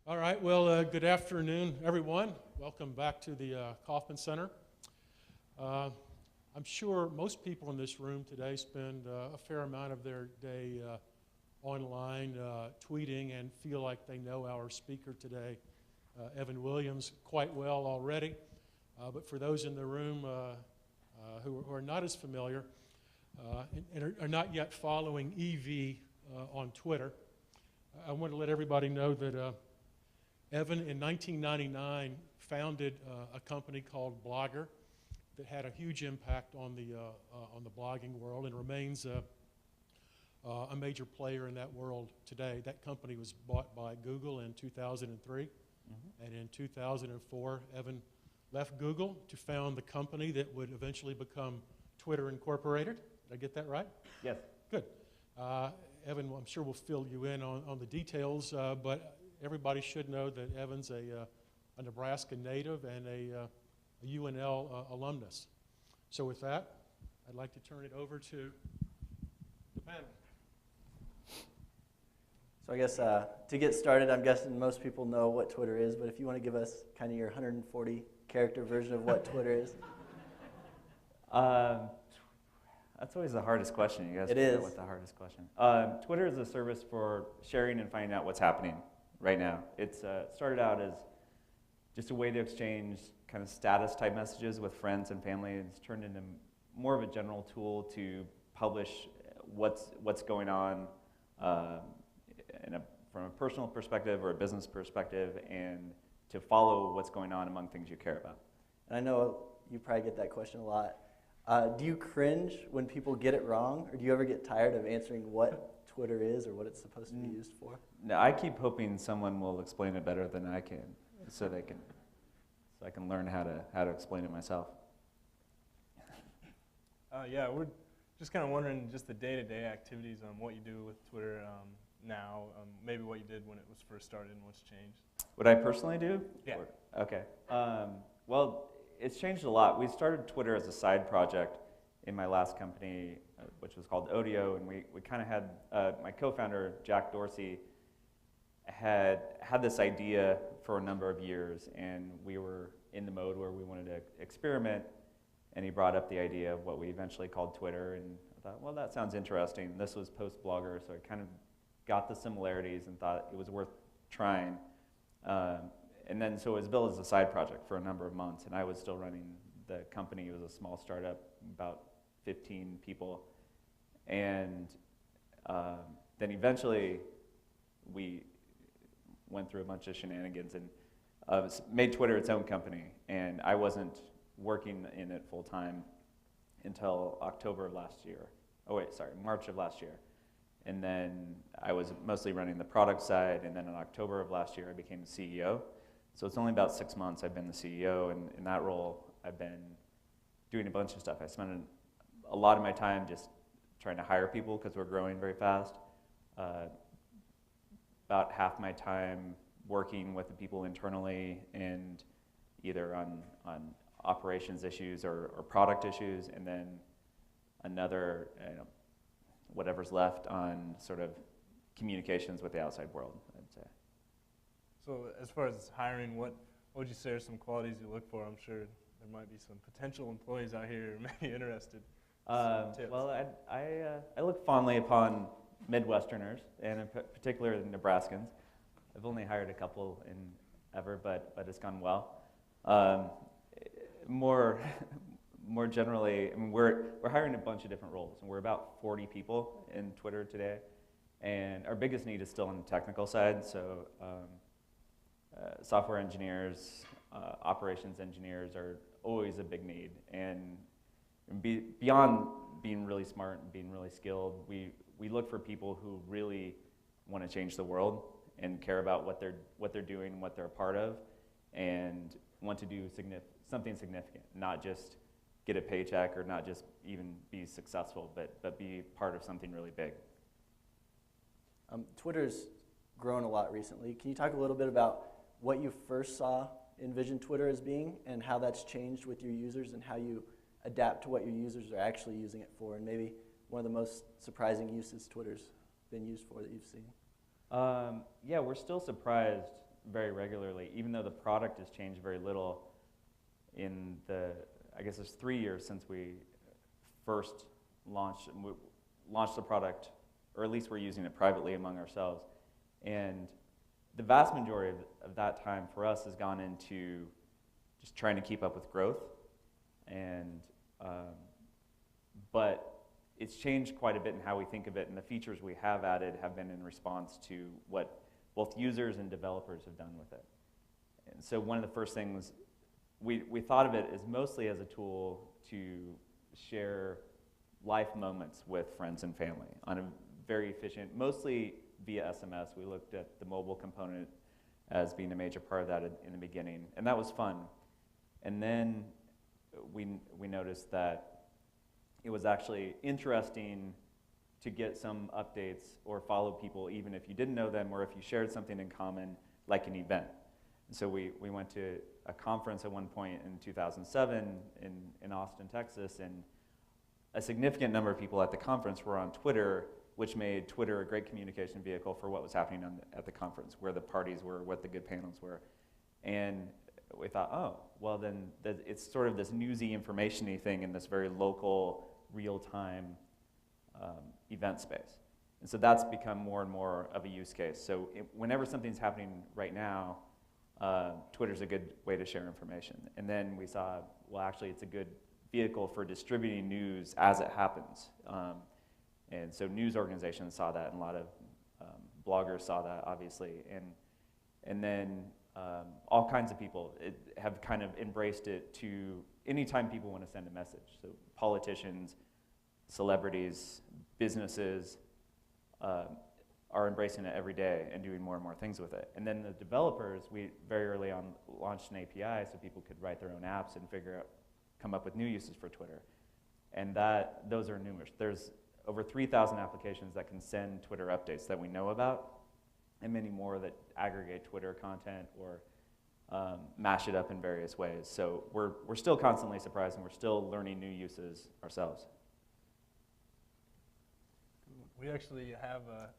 All right, well, good afternoon, everyone. Welcome back to the Kauffman Center. I'm sure most people in this room today spend a fair amount of their day online tweeting and feel like they know our speaker today, Evan Williams, quite well already. But for those in the room who are not as familiar and are not yet following EV on Twitter, I want to let everybody know that Evan, in 1999, founded a company called Blogger that had a huge impact on the blogging world and remains a major player in that world today. That company was bought by Google in 2003, and in 2004, Evan left Google to found the company that would eventually become Twitter Incorporated. Did I get that right? Yes. Good. Evan, I'm sure will fill you in on the details, but everybody should know that Evan's a Nebraska native and a UNL alumnus. So with that, I'd like to turn it over to the panel. So I guess to get started, I'm guessing most people know what Twitter is, but if you want to give us kind of your 140-character version of what Twitter is. That's always the hardest question. You guys It figure is. out what the hardest question. Twitter is a service for sharing and finding out what's happening right now. It's started out as just a way to exchange kind of status type messages with friends and family. It's turned into more of a general tool to publish what's going on from a personal perspective or a business perspective, and to follow what's going on among things you care about. And I know you probably get that question a lot. Do you cringe when people get it wrong, or do you ever get tired of answering what Twitter is or what it's supposed to be used for? No, I keep hoping someone will explain it better than I can, so I can learn how to explain it myself. Yeah, we're just kind of wondering just the day-to-day activities on what you do with Twitter now, maybe what you did when it was first started and what's changed. What I personally do? Yeah. Okay. Well, it's changed a lot. We started Twitter as a side project in my last company, which was called Odeo, and we kind of had, my co-founder, Jack Dorsey, had this idea for a number of years, and we were in the mode where we wanted to experiment, and he brought up the idea of what we eventually called Twitter, and I thought, well, that sounds interesting. This was post-Blogger, so I kind of got the similarities and thought it was worth trying. And then so it was built as a side project for a number of months, and I was still running the company. It was a small startup, about 15 people. And then eventually we went through a bunch of shenanigans and made Twitter its own company. And I wasn't working in it full time until October of last year. Oh wait, sorry, March of last year. And then I was mostly running the product side, and then in October of last year I became the CEO. So it's only about 6 months I've been the CEO, and in that role I've been doing a bunch of stuff. I spent a lot of my time just trying to hire people because we're growing very fast. About half my time working with the people internally and either on operations issues or product issues, and then another, whatever's left on sort of communications with the outside world, I'd say. So as far as hiring, what would you say are some qualities you look for? I'm sure there might be some potential employees out here who may be interested. Tips. Well, I look fondly upon Midwesterners, and in particular the Nebraskans. I've only hired a couple ever, but it's gone well. More generally, I mean, we're hiring a bunch of different roles, and we're about 40 people in Twitter today, and our biggest need is still on the technical side. So software engineers, operations engineers are always a big need, and beyond being really smart and being really skilled, we look for people who really want to change the world and care about what they're doing and what they're a part of, and want to do something significant, not just get a paycheck or not just even be successful, but be part of something really big. Twitter's grown a lot recently. Can you talk a little bit about what you first envisioned Twitter as being, and how that's changed with your users, and how you adapt to what your users are actually using it for, and maybe one of the most surprising uses Twitter's been used for that you've seen? Yeah, we're still surprised very regularly, even though the product has changed very little in the, I guess it's 3 years since we first launched the product, or at least we're using it privately among ourselves. And the vast majority of that time for us has gone into just trying to keep up with growth. And but it's changed quite a bit in how we think of it, and the features we have added have been in response to what both users and developers have done with it. And so one of the first things, we thought of it as mostly as a tool to share life moments with friends and family on a very efficient, mostly via SMS. We looked at the mobile component as being a major part of that in the beginning, and that was fun. And then we noticed that it was actually interesting to get some updates or follow people even if you didn't know them or if you shared something in common, like an event. And so we went to a conference at one point in 2007 in Austin, Texas, and a significant number of people at the conference were on Twitter, which made Twitter a great communication vehicle for what was happening at the conference, where the parties were, what the good panels were. And we thought, oh, well then it's sort of this newsy, information-y thing in this very local, real-time event space. And so that's become more and more of a use case. So whenever something's happening right now, Twitter's a good way to share information. And then we saw, well, actually it's a good vehicle for distributing news as it happens. And so news organizations saw that, and a lot of bloggers saw that, obviously. And then all kinds of people have kind of embraced it to anytime people want to send a message. So politicians, celebrities, businesses are embracing it every day and doing more and more things with it. And then the developers, we very early on launched an API so people could write their own apps and come up with new uses for Twitter. And those are numerous. There's over 3,000 applications that can send Twitter updates that we know about, and many more that aggregate Twitter content or mash it up in various ways. So we're still constantly surprised, and we're still learning new uses ourselves. We actually have a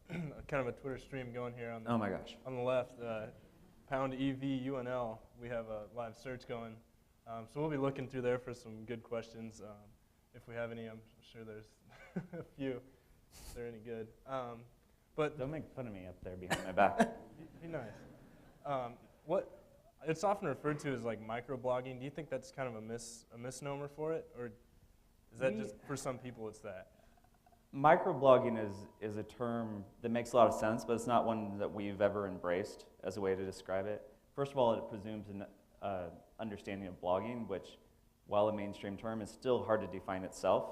kind of a Twitter stream going here on the, oh my gosh. on the left, pound EVUNL. We have a live search going. So we'll be looking through there for some good questions. If we have any, I'm sure there's a few, if they're any good. But don't make fun of me up there behind my back. Be nice. It's often referred to as like microblogging. Do you think that's kind of a misnomer for it, or is that just for some people it's that? Microblogging is a term that makes a lot of sense, but it's not one that we've ever embraced as a way to describe it. First of all, it presumes an understanding of blogging, which, while a mainstream term, is still hard to define itself.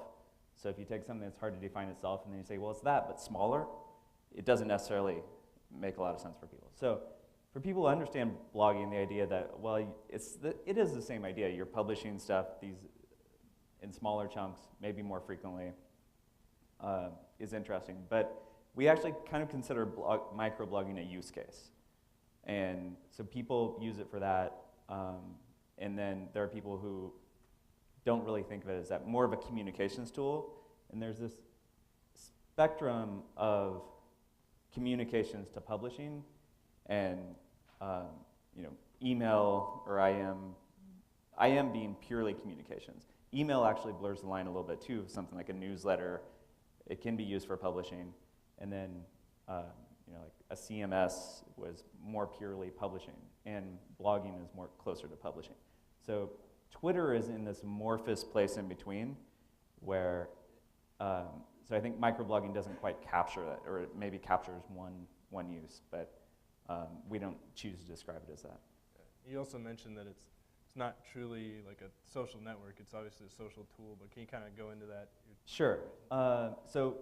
So if you take something that's hard to define itself and then you say, well, it's that, but smaller, it doesn't necessarily make a lot of sense for people. So for people who understand blogging, the idea that, well, it is the same idea. You're publishing stuff in smaller chunks, maybe more frequently, is interesting. But we actually kind of consider microblogging a use case. And so people use it for that. And then there are people who don't really think of it as that, more of a communications tool. And there's this spectrum of communications to publishing, and email or IM being purely communications. Email actually blurs the line a little bit too. Something like a newsletter, it can be used for publishing, and then like a CMS was more purely publishing, and blogging is more closer to publishing. So Twitter is in this amorphous place in between, where so I think microblogging doesn't quite capture that, or it maybe captures one use, but we don't choose to describe it as that. You also mentioned that it's not truly like a social network. It's obviously a social tool, but can you kind of go into that? Sure. So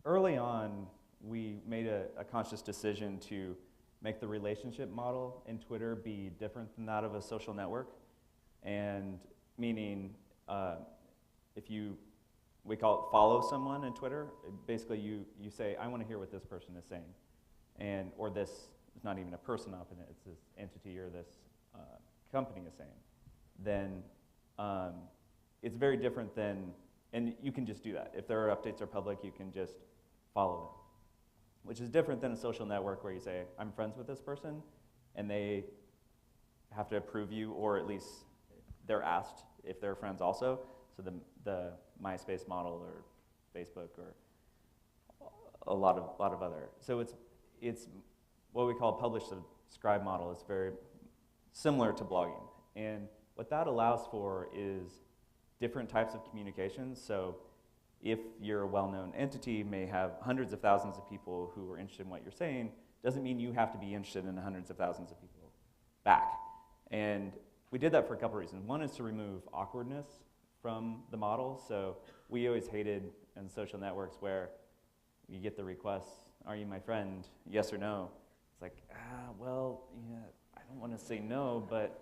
early on, we made a conscious decision to make the relationship model in Twitter be different than that of a social network. And meaning, we call it follow someone in Twitter. Basically, you say, I want to hear what this person is saying. Or this is not even a person often, it's this entity or this company is saying. Then it's very different than, and you can just do that. If their updates are public, you can just follow them. Which is different than a social network where you say, I'm friends with this person, and they have to approve you, or at least they're asked if they're friends also. So the MySpace model or Facebook or a lot of other. So it's what we call a publish subscribe model. It's very similar to blogging. And what that allows for is different types of communications. So if you're a well-known entity, may have hundreds of thousands of people who are interested in what you're saying, doesn't mean you have to be interested in the hundreds of thousands of people back. And we did that for a couple reasons. One is to remove awkwardness from the model. So we always hated in social networks where you get the request, are you my friend, yes or no? It's like, well, yeah, I don't want to say no, but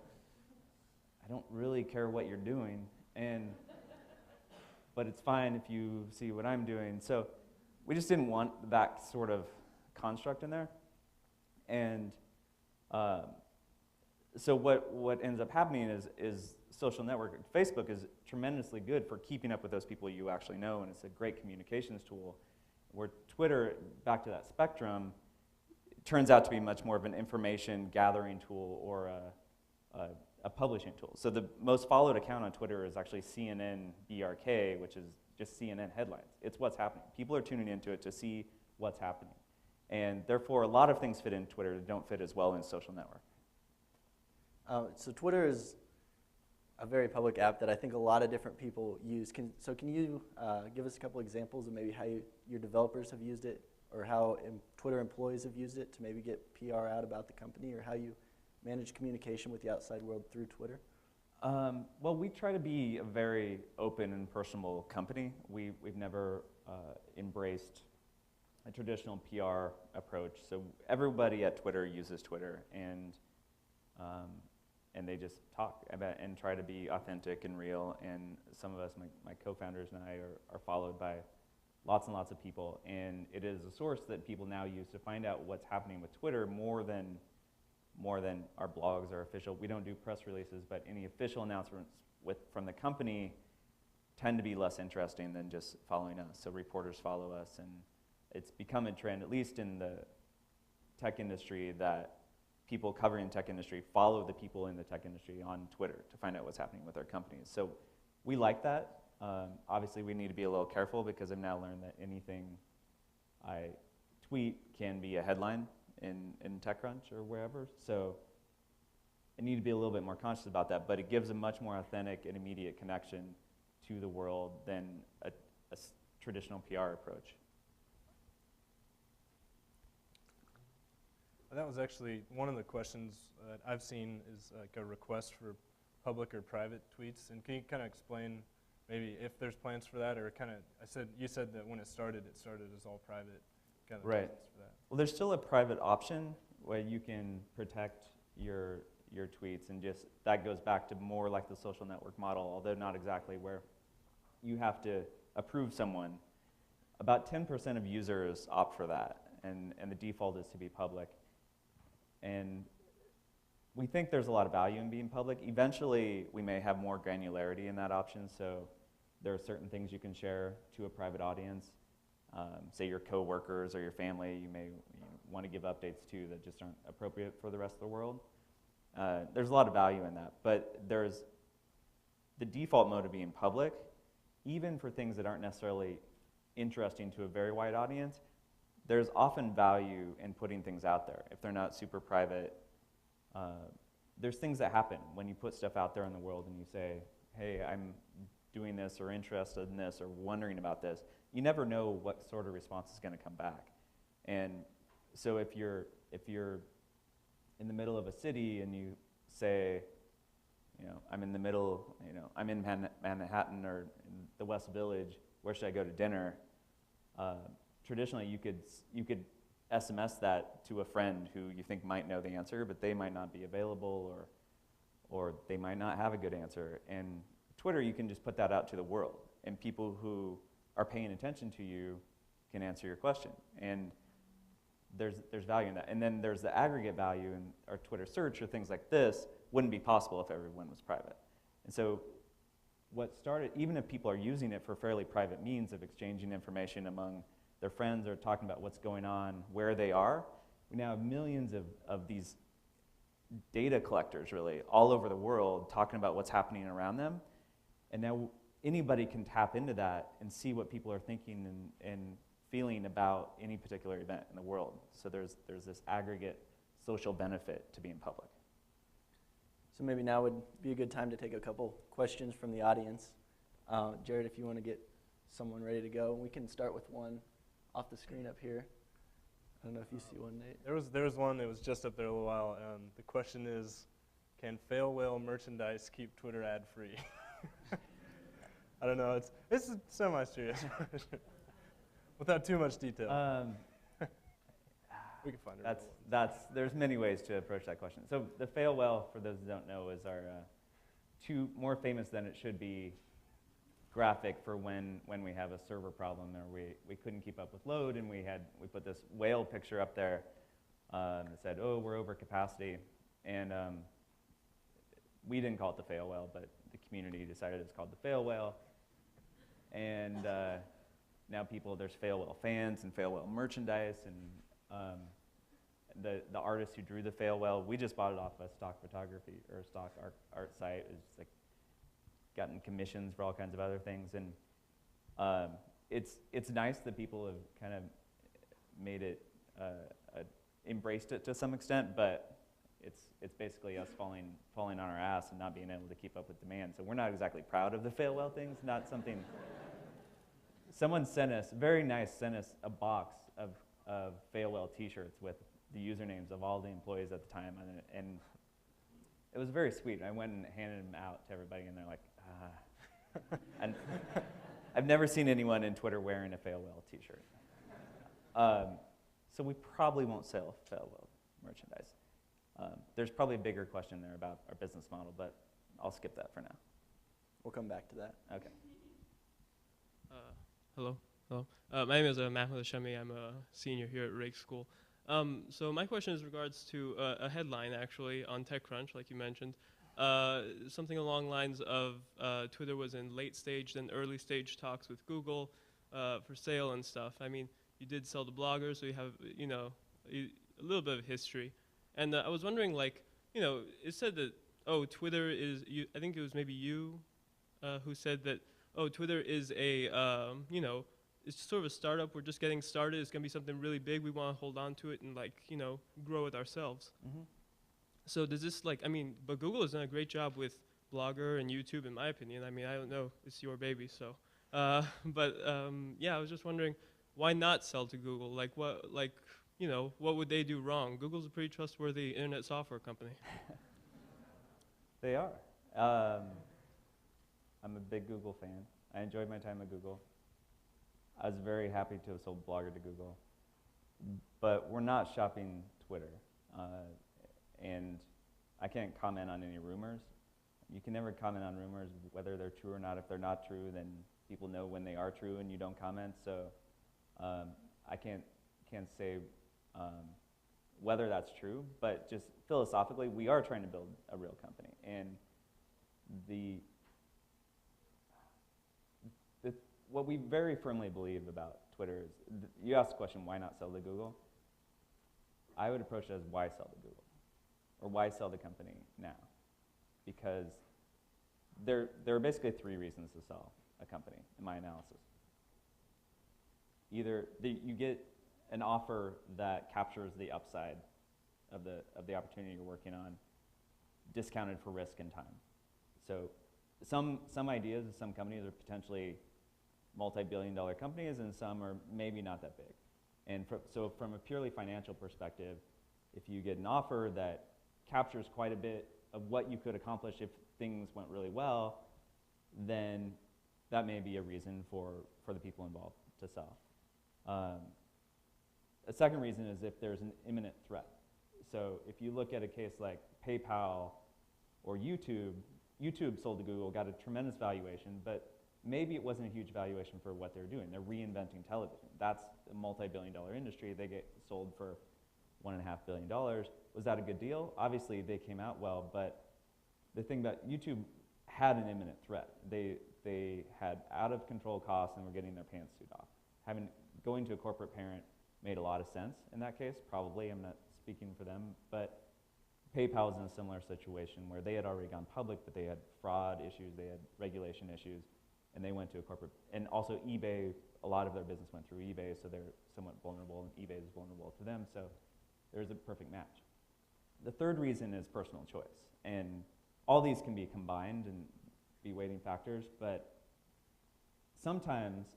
I don't really care what you're doing, but it's fine if you see what I'm doing. So we just didn't want that sort of construct in there. And so what ends up happening is social network, Facebook is tremendously good for keeping up with those people you actually know, and it's a great communications tool. Where Twitter, back to that spectrum, turns out to be much more of an information gathering tool or a publishing tool. So the most followed account on Twitter is actually CNN BRK, which is just CNN headlines. It's what's happening. People are tuning into it to see what's happening. And therefore, a lot of things fit in Twitter that don't fit as well in social network. So Twitter is a very public app that I think a lot of different people use. Can you give us a couple examples of maybe how your developers have used it, or how Twitter employees have used it to maybe get PR out about the company, or how you manage communication with the outside world through Twitter? Well, we try to be a very open and personable company. We've never embraced a traditional PR approach. So everybody at Twitter uses Twitter, and they just talk about and try to be authentic and real. And some of us, my co-founders and I, are followed by lots and lots of people. And it is a source that people now use to find out what's happening with Twitter more than our blogs are official. We don't do press releases, but any official announcements from the company tend to be less interesting than just following us. So reporters follow us, and it's become a trend, at least in the tech industry, that people covering the tech industry follow the people in the tech industry on Twitter to find out what's happening with their companies. So we like that. Obviously, we need to be a little careful because I've now learned that anything I tweet can be a headline in TechCrunch or wherever. So I need to be a little bit more conscious about that, but it gives a much more authentic and immediate connection to the world than a traditional PR approach. That was actually one of the questions that I've seen is like a request for public or private tweets. And can you kind of explain maybe if there's plans for that, or kind of, you said that when it started as all private, kind of right. plans for that. Well, there's still a private option where you can protect your tweets, and just that goes back to more like the social network model, although not exactly, where you have to approve someone. About 10% of users opt for that, and the default is to be public. And we think there's a lot of value in being public. Eventually, we may have more granularity in that option, so there are certain things you can share to a private audience. Say your coworkers or your family, you may want to give updates to that just aren't appropriate for the rest of the world. There's a lot of value in that, but there's the default mode of being public, even for things that aren't necessarily interesting to a very wide audience. There's often value in putting things out there. If they're not super private, there's things that happen when you put stuff out there in the world and you say, hey, I'm doing this or interested in this or wondering about this. You never know what sort of response is going to come back. And so if you're in the middle of a city and you say, I'm in the middle, I'm in Manhattan or in the West Village, where should I go to dinner? Traditionally, you could SMS that to a friend who you think might know the answer, but they might not be available, or they might not have a good answer. And Twitter, you can just put that out to the world, and people who are paying attention to you can answer your question. And there's value in that. And then there's the aggregate value in our Twitter search, or things like this wouldn't be possible if everyone was private. And so what started, even if people are using it for fairly private means of exchanging information among their friends or talking about what's going on, where they are, we now have millions of these data collectors, really, all over the world, talking about what's happening around them. And now anybody can tap into that and see what people are thinking and feeling about any particular event in the world. So there's this aggregate social benefit to being public. So maybe now would be a good time to take a couple questions from the audience. Jared, if you want to get someone ready to go, we can start with one off the screen up here. I don't know if you see one, Nate. There was one that was just up there a little while. The question is, can fail whale merchandise keep Twitter ad-free? I don't know. It's a semi-serious question. Without too much detail. We can find it. There's many ways to approach that question. So the fail whale, for those who don't know, is our two more famous than it should be graphic for when we have a server problem or we couldn't keep up with load, and we put this whale picture up there that said, oh, we're over capacity. And we didn't call it the fail whale, but the community decided it's called the fail whale. And now there's fail whale fans and fail whale merchandise, and the artist who drew the fail whale, we just bought it off a stock photography or a stock art site. It's like gotten commissions for all kinds of other things, and it's nice that people have kind of made it, embraced it to some extent, but it's basically us falling on our ass and not being able to keep up with demand. So we're not exactly proud of the fail whale things. Not something. Someone sent us a box of fail whale T-shirts with the usernames of all the employees at the time, and it was very sweet. I went and handed them out to everybody, and they're like, and I've never seen anyone in Twitter wearing a fail whale T-shirt. So we probably won't sell fail whale merchandise. There's probably a bigger question there about our business model, but I'll skip that for now. We'll come back to that. Okay. Hello. My name is Mahmoud Hashemi. I'm a senior here at Raikes School. So my question is regards to a headline, actually, on TechCrunch, like you mentioned. Something along the lines of Twitter was in late stage, then early stage talks with Google for sale and stuff. I mean, you did sell to bloggers, so you have, a little bit of history. And I was wondering, like, it said that, oh, Twitter is, I think it was maybe you who said that, oh, Twitter is a, it's sort of a startup. We're just getting started. It's going to be something really big. We want to hold on to it and, like, grow it ourselves. Mm-hmm. So does this, but Google has done a great job with Blogger and YouTube, in my opinion. I mean, I don't know. It's your baby, so. I was just wondering, why not sell to Google? What would they do wrong? Google's a pretty trustworthy internet software company. They are. I'm a big Google fan. I enjoyed my time at Google. I was very happy to have sold Blogger to Google. But we're not shopping Twitter. And I can't comment on any rumors. You can never comment on rumors, whether they're true or not. If they're not true, then people know when they are true and you don't comment. So I can't say whether that's true, but just philosophically, we are trying to build a real company. And what we very firmly believe about Twitter is, you asked the question, why not sell to Google? I would approach it as, why sell to Google? Or why sell the company now? Because there are basically three reasons to sell a company, in my analysis. Either you get an offer that captures the upside of the opportunity you're working on, discounted for risk and time. So some ideas of some companies are potentially multi-billion-dollar companies, and some are maybe not that big. And so from a purely financial perspective, if you get an offer that captures quite a bit of what you could accomplish if things went really well, then that may be a reason for the people involved to sell. A second reason is if there's an imminent threat. So if you look at a case like PayPal or YouTube sold to Google, got a tremendous valuation, but maybe it wasn't a huge valuation for what they're doing. They're reinventing television. That's a multi-billion-dollar industry. They get sold for $1.5 billion. Was that a good deal? Obviously, they came out well, but the thing about YouTube had an imminent threat. They had out-of-control costs and were getting their pants sued off. Going to a corporate parent made a lot of sense in that case, probably. I'm not speaking for them, but PayPal was in a similar situation where they had already gone public, but they had fraud issues, they had regulation issues, and they went to a corporate, and also eBay, a lot of their business went through eBay, so they're somewhat vulnerable, and eBay is vulnerable to them, so there's a perfect match. The third reason is personal choice, and all these can be combined and be weighting factors, but sometimes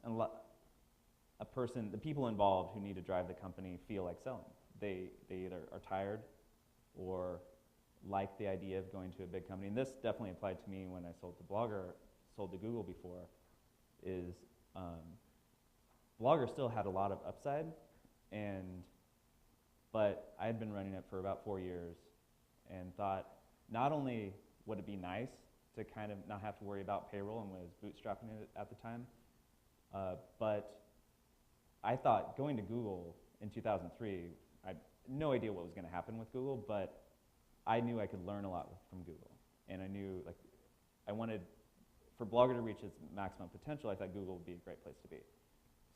the people involved who need to drive the company feel like selling. They either are tired or like the idea of going to a big company. And this definitely applied to me when I sold to Google before, is Blogger still had a lot of upside, but I had been running it for about 4 years and thought not only would it be nice to kind of not have to worry about payroll, and was bootstrapping it at the time, but I thought going to Google in 2003, I had no idea what was going to happen with Google, but I knew I could learn a lot from Google. And I knew, like, I wanted, for Blogger to reach its maximum potential, I thought Google would be a great place to be.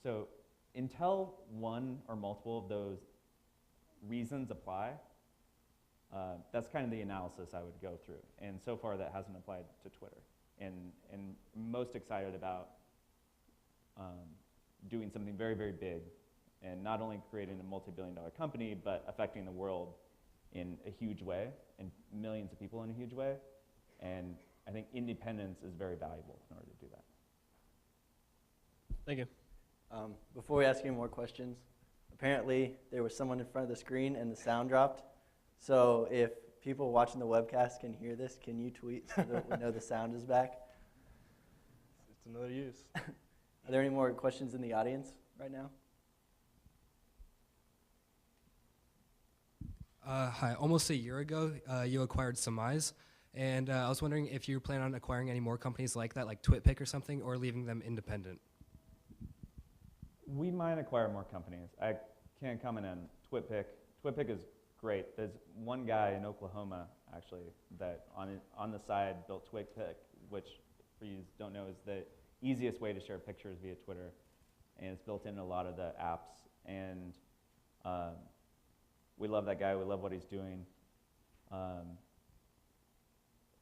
So until one or multiple of those reasons apply, that's kind of the analysis I would go through. And so far that hasn't applied to Twitter. And most excited about doing something very, very big, and not only creating a multi-billion-dollar company, but affecting the world in a huge way, and millions of people in a huge way. And I think independence is very valuable in order to do that. Thank you. Before we ask any more questions, apparently there was someone in front of the screen and the sound dropped. So if people watching the webcast can hear this, can you tweet so that we know the sound is back? It's another use. Are there any more questions in the audience right now? Hi. Almost a year ago, you acquired Surmise, and I was wondering if you plan on acquiring any more companies like that, like TwitPic or something, or leaving them independent. We might acquire more companies. I can't comment on TwitPic. TwitPic is great. There's one guy in Oklahoma, actually, that on the side built TwitPic, which, for you who don't know, is the easiest way to share pictures via Twitter, and it's built into a lot of the apps. And we love that guy. We love what he's doing.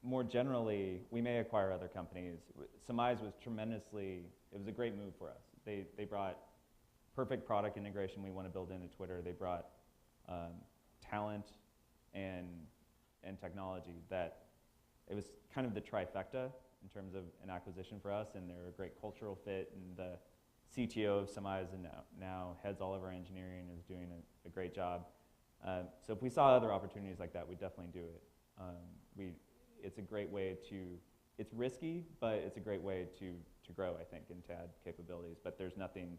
More generally, we may acquire other companies. Surmise was it was a great move for us. They brought perfect product integration we want to build into Twitter. They brought talent and technology that it was kind of the trifecta in terms of an acquisition for us, and they're a great cultural fit, and the CTO of Surmise and now heads all of our engineering, is doing a great job. So if we saw other opportunities like that, we'd definitely do it. It's a great way it's risky, but it's a great way to grow, I think, and to add capabilities. But there's nothing,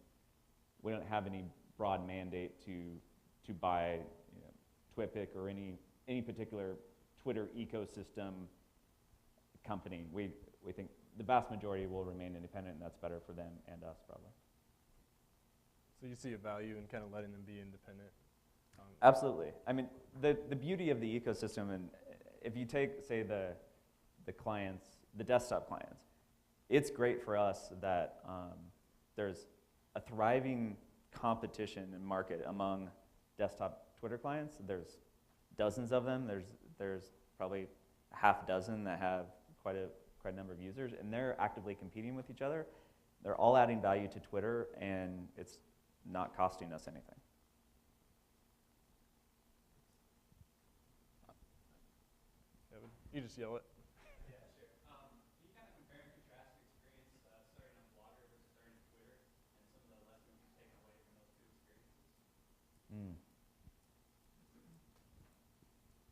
we don't have any broad mandate to buy, TwitPic or any particular Twitter ecosystem company. We think the vast majority will remain independent, and that's better for them and us, probably. So you see a value in kind of letting them be independent? Absolutely. I mean, the beauty of the ecosystem, and if you take, say, the clients, the desktop clients, it's great for us that there's a thriving competition and market among desktop Twitter clients. There's dozens of them. There's probably a half dozen that have quite a number of users, and they're actively competing with each other. They're all adding value to Twitter, and it's not costing us anything. You just yell it. Yeah, sure. Can you kind of compare and contrast your experience starting on Blogger versus starting on Twitter, and some of the lessons you've taken away from those two experiences?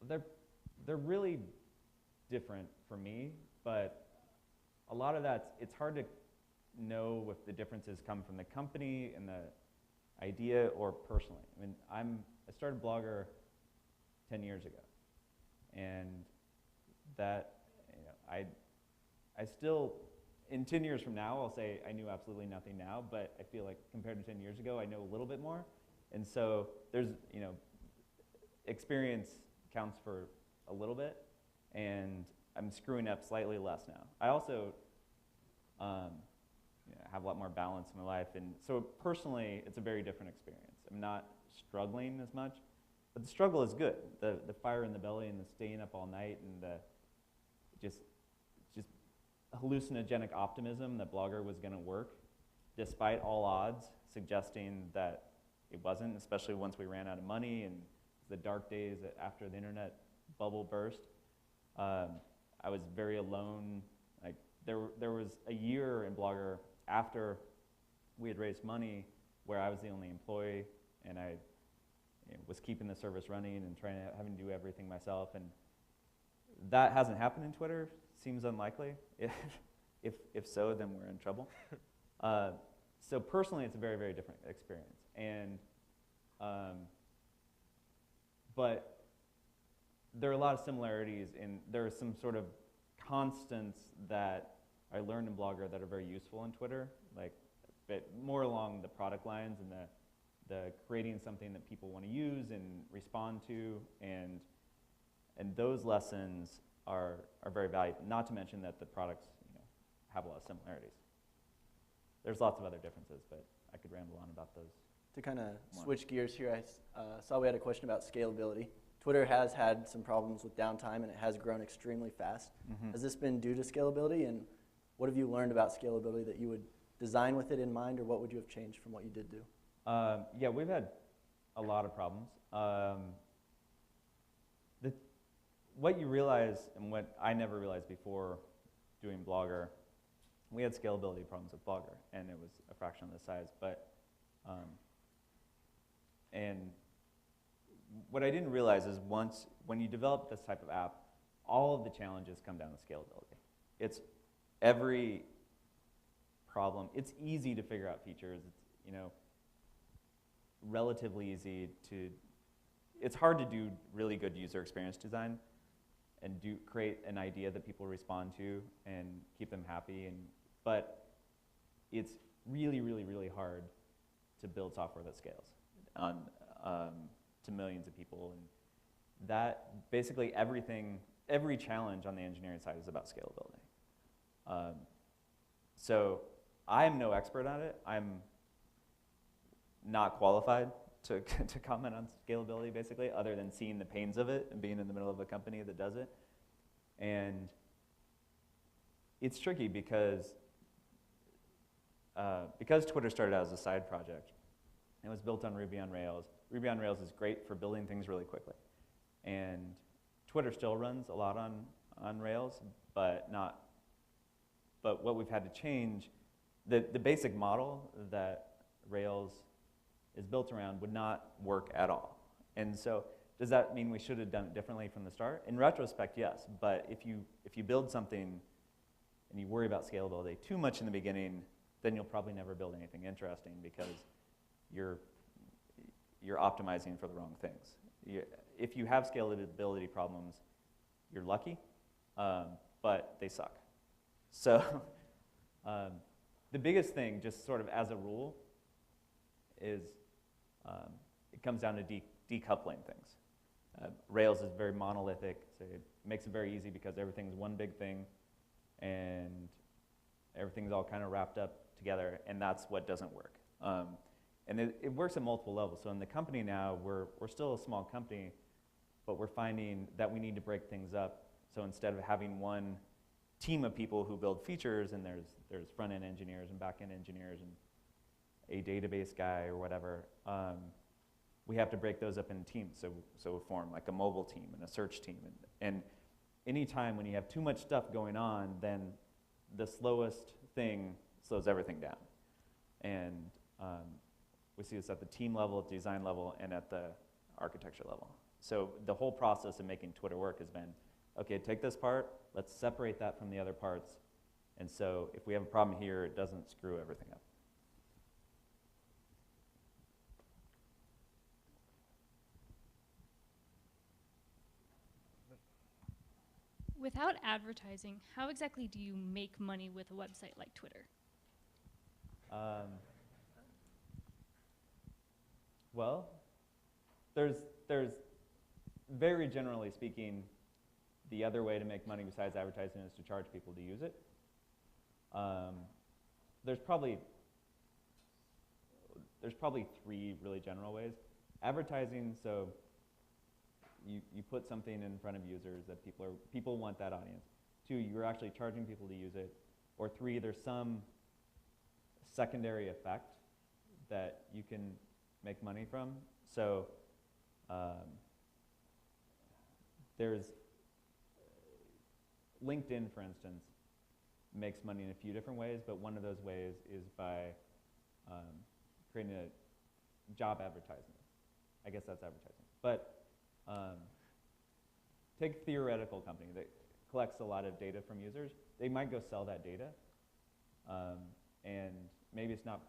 They're really different for me, but a lot of it's hard to know if the differences come from the company and the idea or personally. I mean, I started Blogger 10 years ago, and that, I still, in 10 years from now, I'll say I knew absolutely nothing now, but I feel like compared to 10 years ago, I know a little bit more. And so there's, experience counts for a little bit, and I'm screwing up slightly less now. I also have a lot more balance in my life, and so personally, it's a very different experience. I'm not struggling as much, but the struggle is good. The fire in the belly and the staying up all night and the just hallucinogenic optimism that Blogger was going to work, despite all odds, suggesting that it wasn't, especially once we ran out of money and the dark days after the internet bubble burst. I was very alone. Like there was a year in Blogger after we had raised money where I was the only employee, and I was keeping the service running and having to do everything myself. And that hasn't happened in Twitter. Seems unlikely. If so, then we're in trouble. So personally, it's a very, very different experience. And but there are a lot of similarities, and there are some sort of constants that I learned in Blogger that are very useful in Twitter, like but more along the product lines and the creating something that people want to use and respond to, and those lessons are very valuable. Not to mention that the products have a lot of similarities. There's lots of other differences, but I could ramble on about those. To kind of switch gears here, I saw we had a question about scalability. Twitter has had some problems with downtime, and it has grown extremely fast. Mm-hmm. Has this been due to scalability, and what have you learned about scalability that you would design with it in mind, or what would you have changed from what you did do? Yeah, we've had a lot of problems. What you realize, and what I never realized before doing Blogger, we had scalability problems with Blogger, and it was a fraction of the size. But and what I didn't realize is when you develop this type of app, all of the challenges come down to scalability. It's every problem. It's easy to figure out features. It's relatively easy to. It's hard to do really good user experience design and create an idea that people respond to and keep them happy. But it's really, really, really hard to build software that scales to millions of people. And that basically every challenge on the engineering side is about scalability. So I'm no expert on it. I'm not qualified to comment on scalability, basically, other than seeing the pains of it and being in the middle of a company that does it. And it's tricky because Twitter started out as a side project. It was built on Ruby on Rails. Ruby on Rails is great for building things really quickly. And Twitter still runs a lot on Rails, but what we've had to change, the basic model that Rails is built around would not work at all. And so does that mean we should have done it differently from the start? In retrospect, yes. But if you build something and you worry about scalability too much in the beginning, then you'll probably never build anything interesting because you're optimizing for the wrong things. If you have scalability problems, you're lucky, but they suck. So the biggest thing, just sort of as a rule, is it comes down to decoupling things. Rails is very monolithic, so it makes it very easy because everything's one big thing, and everything's all kind of wrapped up together, and that's what doesn't work. And it works at multiple levels. So in the company now, we're still a small company, but we're finding that we need to break things up. So instead of having one team of people who build features, and there's front-end engineers and back-end engineers and a database guy or whatever, we have to break those up in teams. So we form like a mobile team and a search team. And any time when you have too much stuff going on, then the slowest thing slows everything down. And we see this at the team level, at the design level, and at the architecture level. So the whole process of making Twitter work has been, okay, take this part, let's separate that from the other parts. And so if we have a problem here, it doesn't screw everything up. Without advertising, how exactly do you make money with a website like Twitter? Well, there's very generally speaking, the other way to make money besides advertising is to charge people to use it. There's probably three really general ways. Advertising, so you put something in front of users that people want that audience. 2, you're actually charging people to use it. Or 3, there's some secondary effect that you can make money from. So there's LinkedIn, for instance, makes money in a few different ways, but one of those ways is by creating a job advertisement. I guess that's advertising. But take a theoretical company that collects a lot of data from users. They might go sell that data, and maybe it's not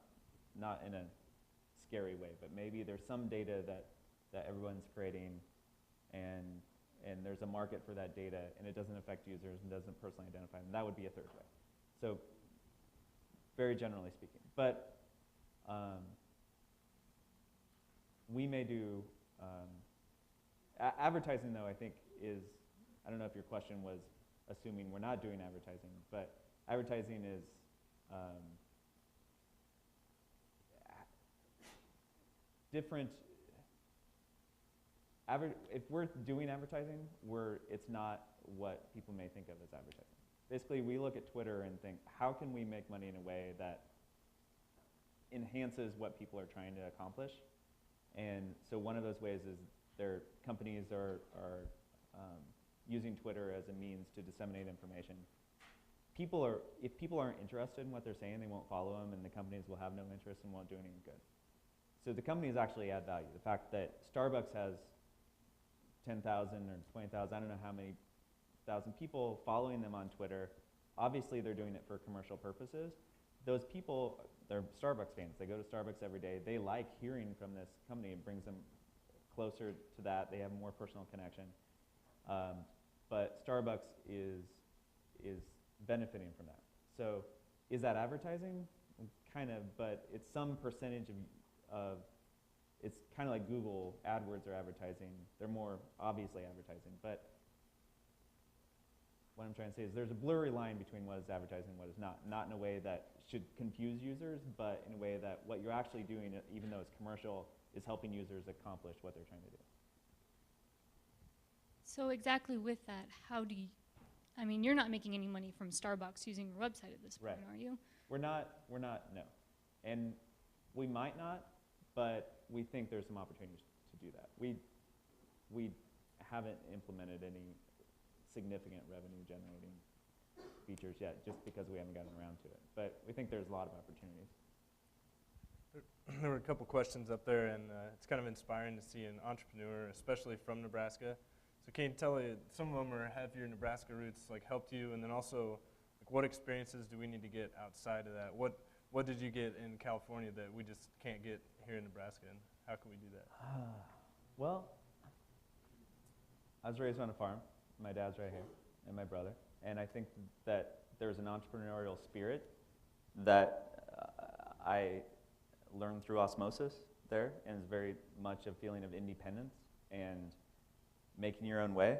in a scary way, but maybe there's some data that everyone's creating, and there's a market for that data, and it doesn't affect users and doesn't personally identify them. That would be a third way. So very generally speaking. But we may do, advertising though, I think is, I don't know if your question was assuming we're not doing advertising, but advertising is different. If we're doing advertising, it's not what people may think of as advertising. Basically, we look at Twitter and think, how can we make money in a way that enhances what people are trying to accomplish? And so one of those ways is companies are using Twitter as a means to disseminate information. If people aren't interested in what they're saying, they won't follow them, and the companies will have no interest and won't do anything good. So the companies actually add value. The fact that Starbucks has 10,000 or 20,000, I don't know how many thousand people following them on Twitter, obviously they're doing it for commercial purposes. Those people, they're Starbucks fans. They go to Starbucks every day. They like hearing from this company. It brings them closer to that. They have more personal connection. But Starbucks is benefiting from that. So is that advertising? Kind of, but it's some percentage of it's kind of like Google AdWords are advertising. They're more obviously advertising. But what I'm trying to say is there's a blurry line between what is advertising and what is not. Not in a way that should confuse users, but in a way that what you're actually doing, even though it's commercial, is helping users accomplish what they're trying to do. So exactly with that, how do you, I mean, you're not making any money from Starbucks using your website at this point, Right. are you? We're not, no. And we might not, but we think there's some opportunities to do that. We haven't implemented any significant revenue generating features yet, just because we haven't gotten around to it. But we think there's a lot of opportunities. There were a couple questions up there, and it's kind of inspiring to see an entrepreneur, especially from Nebraska. So can you tell me, some of them have your Nebraska roots like helped you, and then also like, what experiences do we need to get outside of that? What did you get in California that we just can't get here in Nebraska, and how can we do that? Well, I was raised on a farm. My dad's right here, and my brother. And I think that there's an entrepreneurial spirit that I learned through osmosis there, and it's very much a feeling of independence and making your own way.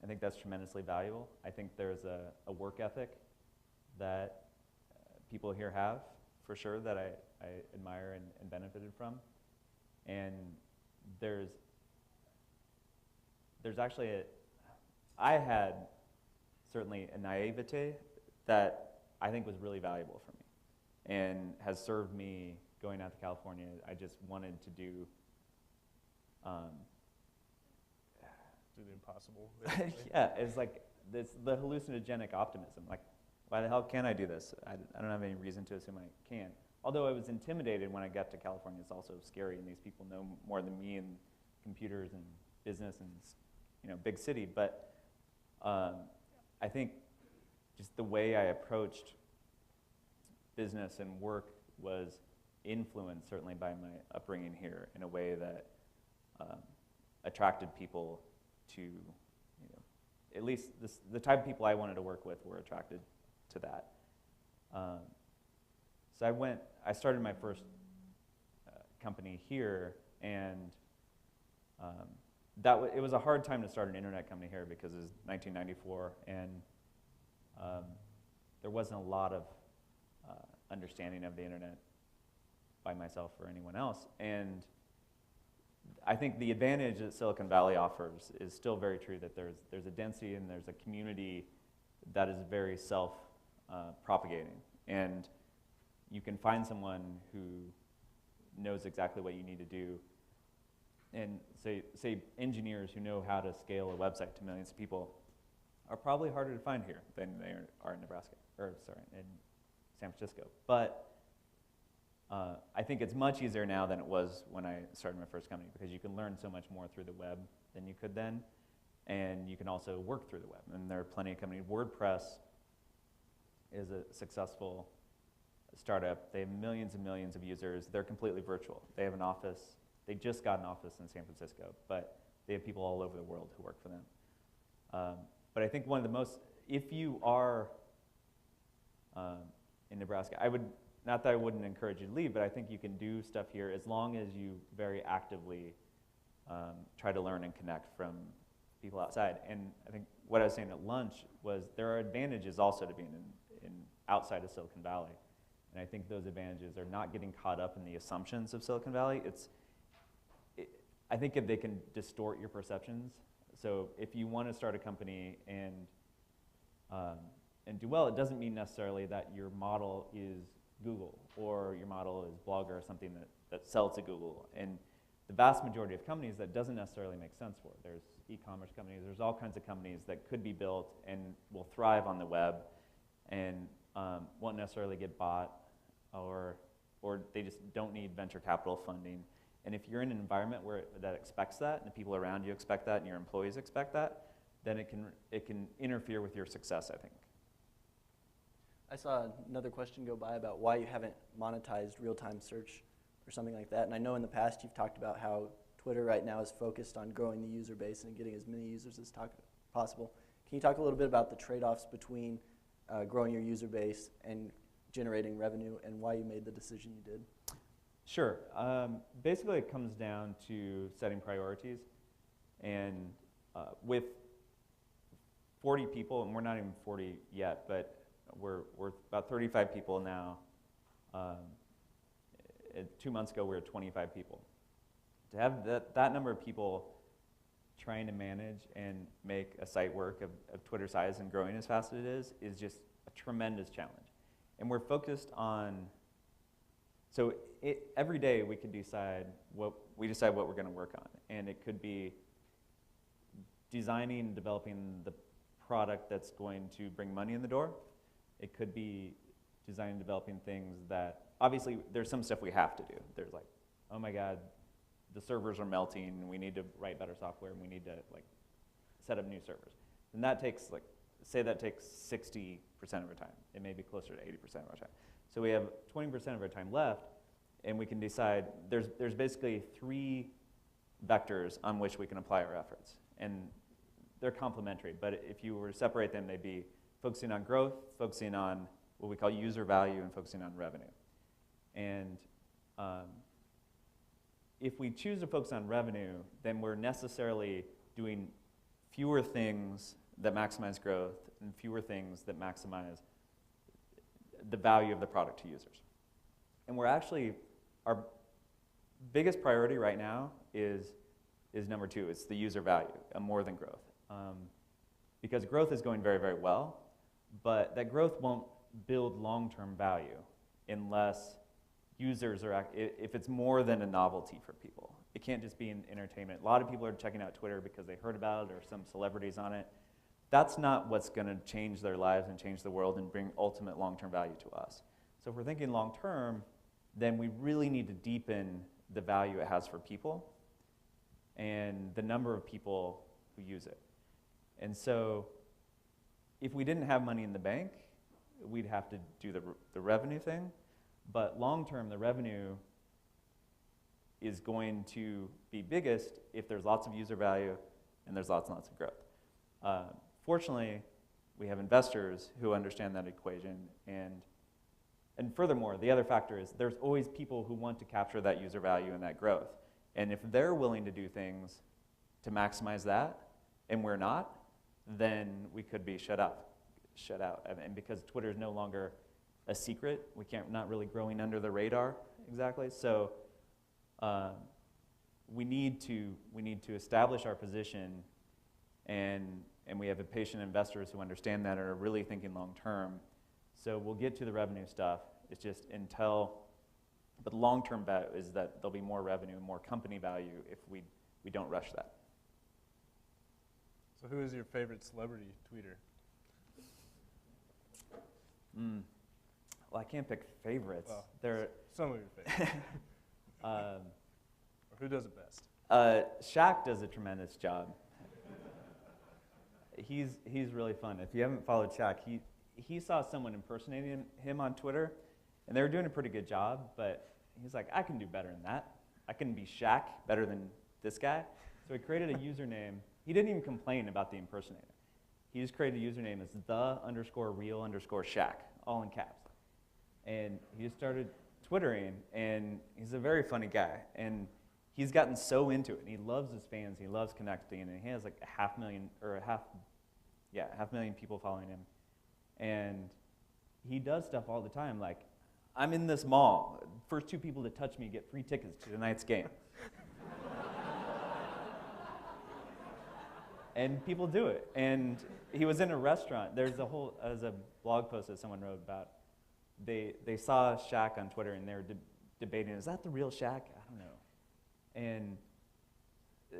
I think that's tremendously valuable. I think there's a work ethic that people here have, for sure, that I admire and benefited from. And there's actually I had certainly a naivete that I think was really valuable for me and has served me going out to California. I just wanted to do The impossible. yeah, it's like the hallucinogenic optimism. Like, why the hell can't I do this? I don't have any reason to assume I can. Although I was intimidated when I got to California. It's also scary, and these people know more than me in computers and business and big city. But I think just the way I approached business and work was influenced certainly by my upbringing here in a way that attracted people to, at least the type of people I wanted to work with were attracted to that. So I started my first company here, and it was a hard time to start an internet company here because it was 1994, and there wasn't a lot of understanding of the internet by myself or anyone else. And I think the advantage that Silicon Valley offers is still very true, that there's a density and there's a community that is very self-propagating. And you can find someone who knows exactly what you need to do. And say engineers who know how to scale a website to millions of people are probably harder to find here than they are in Nebraska, or sorry, in San Francisco. But I think it's much easier now than it was when I started my first company, because you can learn so much more through the web than you could then, and you can also work through the web. And there are plenty of companies. WordPress is a successful startup. They have millions and millions of users. They're completely virtual. They have an office. They just got an office in San Francisco, but they have people all over the world who work for them. But I think one of the most, if you are in Nebraska, not that I wouldn't encourage you to leave, but I think you can do stuff here as long as you very actively try to learn and connect from people outside. And I think what I was saying at lunch was there are advantages also to being in outside of Silicon Valley. And I think those advantages are not getting caught up in the assumptions of Silicon Valley. I think if they can distort your perceptions. So if you want to start a company and do well, it doesn't mean necessarily that your model is Google or your model is Blogger or something that sells to Google. And the vast majority of companies, that doesn't necessarily make sense for. There's e-commerce companies, there's all kinds of companies that could be built and will thrive on the web and won't necessarily get bought, or they just don't need venture capital funding. And if you're in an environment that expects that, and the people around you expect that, and your employees expect that, then it can interfere with your success, I think. I saw another question go by about why you haven't monetized real-time search or something like that. And I know in the past you've talked about how Twitter right now is focused on growing the user base and getting as many users as possible. Can you talk a little bit about the trade-offs between growing your user base and generating revenue, and why you made the decision you did? Sure. Basically, it comes down to setting priorities. And with 40 people, and we're not even 40 yet, but we're about 35 people now. 2 months ago, we were 25 people. To have that number of people trying to manage and make a site work of Twitter size and growing as fast as it is just a tremendous challenge. And we're focused on, so every day we can decide what we're going to work on. And it could be designing and developing the product that's going to bring money in the door. It could be designing and developing things that, obviously there's some stuff we have to do. There's like, oh my God, the servers are melting, and we need to write better software, and we need to set up new servers. And that takes say that takes 60% of our time. It may be closer to 80% of our time. So we have 20% of our time left, and we can decide, there's basically 3 vectors on which we can apply our efforts. And they're complementary, but if you were to separate them, they'd be focusing on growth, focusing on what we call user value, and focusing on revenue. And if we choose to focus on revenue, then we're necessarily doing fewer things that maximize growth and fewer things that maximize the value of the product to users. And our biggest priority right now is number 2. It's the user value, more than growth. Because growth is going very, very well, but that growth won't build long-term value unless users if it's more than a novelty for people. It can't just be an entertainment. A lot of people are checking out Twitter because they heard about it or some celebrities on it. That's not what's going to change their lives and change the world and bring ultimate long-term value to us. So if we're thinking long-term, then we really need to deepen the value it has for people and the number of people who use it. And so if we didn't have money in the bank, we'd have to do the revenue thing. But long-term, the revenue is going to be biggest if there's lots of user value and there's lots and lots of growth. Fortunately, we have investors who understand that equation. And furthermore, the other factor is there's always people who want to capture that user value and that growth. And if they're willing to do things to maximize that, and we're not, then we could be shut out. And because Twitter is no longer a secret, not really growing under the radar exactly. So we need to establish our position, and we have patient investors who understand that and are really thinking long term. So we'll get to the revenue stuff. It's just but the long term bet is that there'll be more revenue, more company value if we don't rush that. So who is your favorite celebrity tweeter? Well, I can't pick favorites. Well, There, some of your favorites. Or who does it best? Shaq does a tremendous job. He's really fun. If you haven't followed Shaq, he saw someone impersonating him on Twitter, and they were doing a pretty good job, but he's like, I can do better than that. I can be Shaq better than this guy. So he created a username. He didn't even complain about the impersonator. He just created a username as the_real_Shaq, all in caps. And he just started Twittering, and he's a very funny guy. And he's gotten so into it, and he loves his fans, he loves connecting, and he has like half a million people following him. And he does stuff all the time, like, I'm in this mall. First 2 people to touch me get free tickets to tonight's game. And people do it. And he was in a restaurant. There's a blog post that someone wrote about. They saw Shaq on Twitter, and they were debating, is that the real Shaq? I don't know. And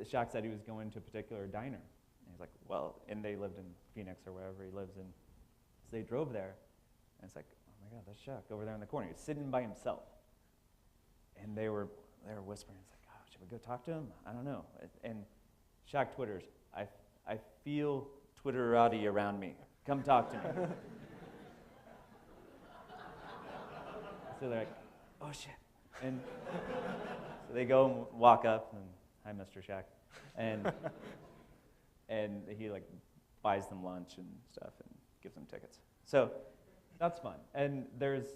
Shaq said he was going to a particular diner. And he's like, well, and they lived in Phoenix or wherever he lives in. So they drove there, and it's like, oh my God, that's Shaq over there in the corner. He's sitting by himself. And they were whispering, it's like, oh, should we go talk to him? I don't know. And Shaq twitters, I feel Twitterati around me. Come talk to me. So they're like, oh shit. And so they go and walk up, and hi, Mr. Shaq. And he like buys them lunch and stuff and gives them tickets. So that's fun. And there's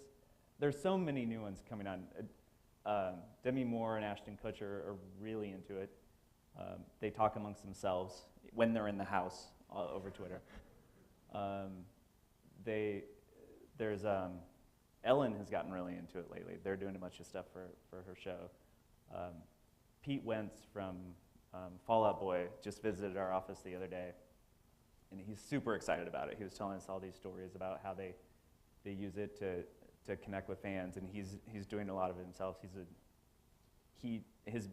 so many new ones coming on. Demi Moore and Ashton Kutcher are really into it. They talk amongst themselves when they're in the house over Twitter. Ellen has gotten really into it lately. They're doing a bunch of stuff for her show. Pete Wentz from Fall Out Boy just visited our office the other day, and he's super excited about it. He was telling us all these stories about how they use it to connect with fans, and he's doing a lot of it himself. His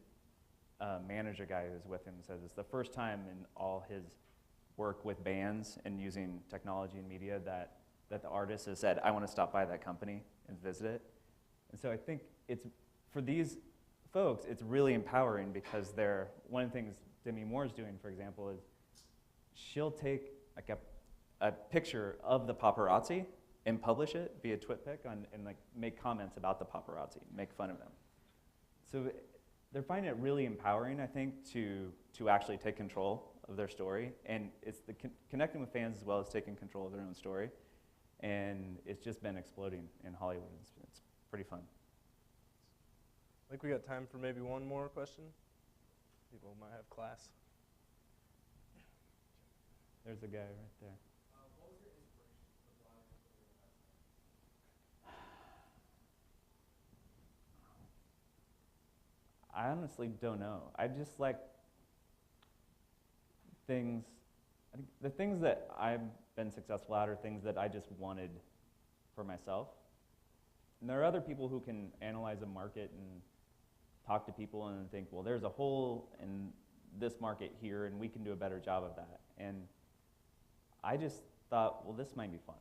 manager guy who's with him says it's the first time in all his work with bands and using technology and media that the artist has said, I want to stop by that company and visit it. And so I think for these folks, it's really empowering because one of the things Demi Moore's doing, for example, is she'll take like a picture of the paparazzi and publish it via TwitPic and like make comments about the paparazzi, make fun of them. So they're finding it really empowering, I think, to actually take control of their story. And it's connecting with fans as well as taking control of their own story. And it's just been exploding in Hollywood. It's pretty fun. I think we got time for maybe one more question. People might have class. There's a guy right there. What was your inspiration for blogging on Twitter? I honestly don't know. I just like things. I think the things that I've been successful at are things that I just wanted for myself. And there are other people who can analyze a market and talk to people and think, well, there's a hole in this market here, and we can do a better job of that. And I just thought, well, this might be fun.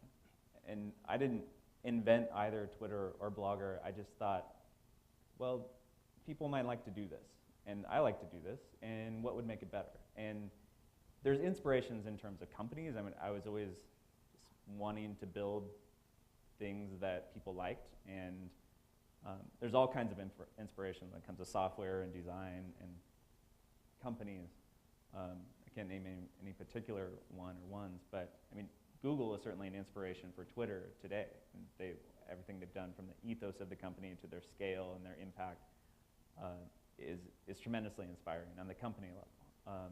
And I didn't invent either Twitter or Blogger. I just thought, well, people might like to do this, and I like to do this, and what would make it better? And there's inspirations in terms of companies. I mean, I was always just wanting to build things that people liked, and there's all kinds of inspiration when it comes to software and design and companies. I can't name any particular one or ones, but I mean, Google is certainly an inspiration for Twitter today. And everything they've done from the ethos of the company to their scale and their impact is tremendously inspiring on the company level.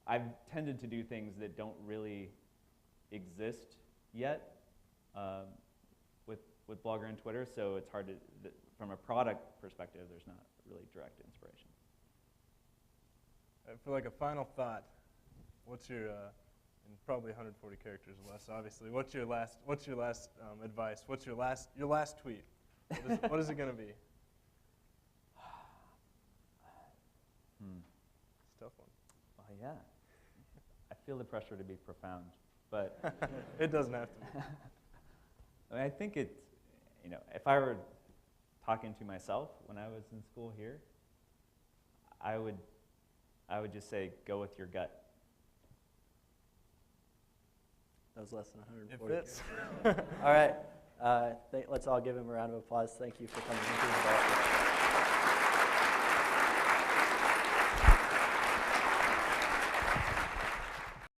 I've tended to do things that don't really exist yet with Blogger and Twitter, so it's hard to, from a product perspective, there's not really direct inspiration. For like a final thought, what's your, and probably 140 characters or less, obviously. What's your last advice? What's your last tweet? What is it going to be? It's a tough one. Well, yeah. I feel the pressure to be profound, but It doesn't have to be. I mean, I think it's, if I were talking to myself when I was in school here, I would just say, go with your gut. That was less than It 140. fits. All right. Let's all give him a round of applause. Thank you for coming.